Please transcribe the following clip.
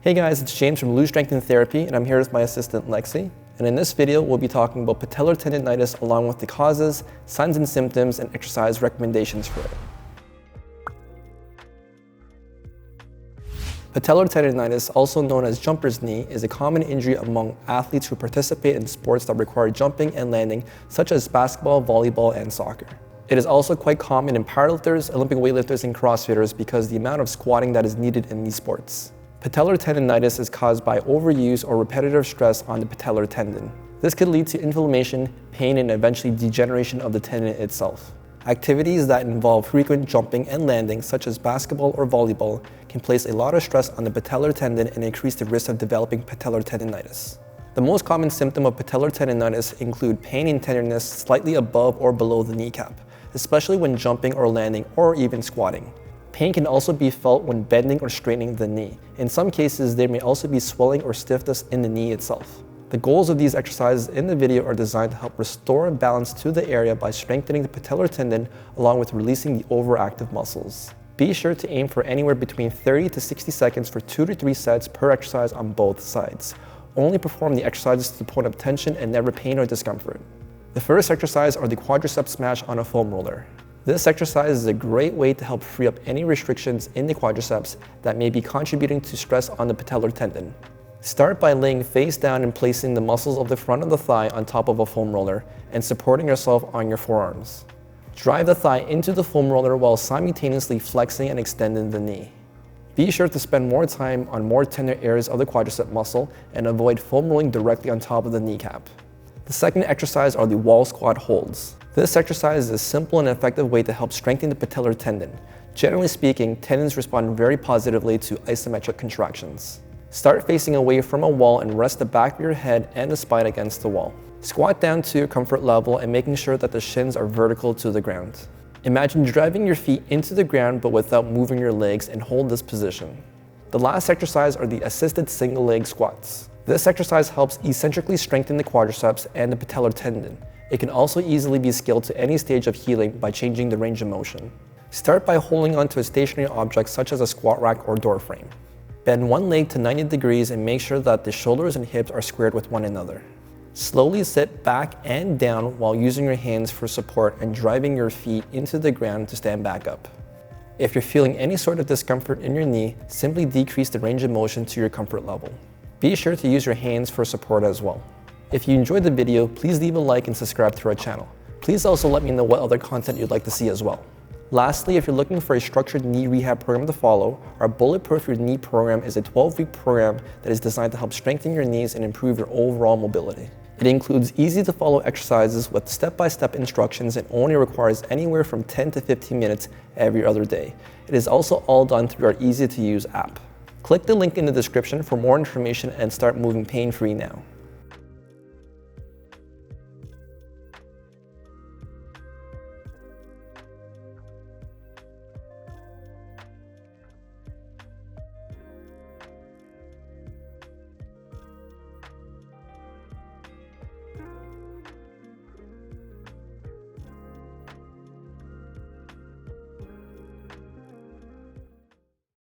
Hey guys, it's James from Lose Strength and Therapy, and I'm here with my assistant Lexi. And in this video, we'll be talking about patellar tendonitis along with the causes, signs and symptoms, and exercise recommendations for it. Patellar tendonitis, also known as jumper's knee, is a common injury among athletes who participate in sports that require jumping and landing, such as basketball, volleyball, and soccer. It is also quite common in powerlifters, Olympic weightlifters, and CrossFitters because the amount of squatting that is needed in these sports. Patellar tendonitis is caused by overuse or repetitive stress on the patellar tendon. This could lead to inflammation, pain, and eventually degeneration of the tendon itself. Activities that involve frequent jumping and landing, such as basketball or volleyball, can place a lot of stress on the patellar tendon and increase the risk of developing patellar tendonitis. The most common symptom of patellar tendonitis include pain and tenderness slightly above or below the kneecap, especially when jumping or landing or even squatting. Pain can also be felt when bending or straightening the knee. In some cases, there may also be swelling or stiffness in the knee itself. The goals of these exercises in the video are designed to help restore balance to the area by strengthening the patellar tendon along with releasing the overactive muscles. Be sure to aim for anywhere between 30 to 60 seconds for 2 to 3 sets per exercise on both sides. Only perform the exercises to the point of tension and never pain or discomfort. The first exercise are the quadriceps smash on a foam roller. This exercise is a great way to help free up any restrictions in the quadriceps that may be contributing to stress on the patellar tendon. Start by laying face down and placing the muscles of the front of the thigh on top of a foam roller and supporting yourself on your forearms. Drive the thigh into the foam roller while simultaneously flexing and extending the knee. Be sure to spend more time on more tender areas of the quadricep muscle and avoid foam rolling directly on top of the kneecap. The second exercise are the wall squat holds. This exercise is a simple and effective way to help strengthen the patellar tendon. Generally speaking, tendons respond very positively to isometric contractions. Start facing away from a wall and rest the back of your head and the spine against the wall. Squat down to your comfort level and making sure that the shins are vertical to the ground. Imagine driving your feet into the ground but without moving your legs, and hold this position. The last exercise are the assisted single leg squats. This exercise helps eccentrically strengthen the quadriceps and the patellar tendon. It can also easily be scaled to any stage of healing by changing the range of motion. Start by holding onto a stationary object such as a squat rack or door frame. Bend one leg to 90 degrees and make sure that the shoulders and hips are squared with one another. Slowly sit back and down while using your hands for support and driving your feet into the ground to stand back up. If you're feeling any sort of discomfort in your knee, simply decrease the range of motion to your comfort level. Be sure to use your hands for support as well. If you enjoyed the video, please leave a like and subscribe to our channel. Please also let me know what other content you'd like to see as well. Lastly, if you're looking for a structured knee rehab program to follow, our Bulletproof Your Knee program is a 12-week program that is designed to help strengthen your knees and improve your overall mobility. It includes easy-to-follow exercises with step-by-step instructions and only requires anywhere from 10 to 15 minutes every other day. It is also all done through our easy-to-use app. Click the link in the description for more information and start moving pain-free now.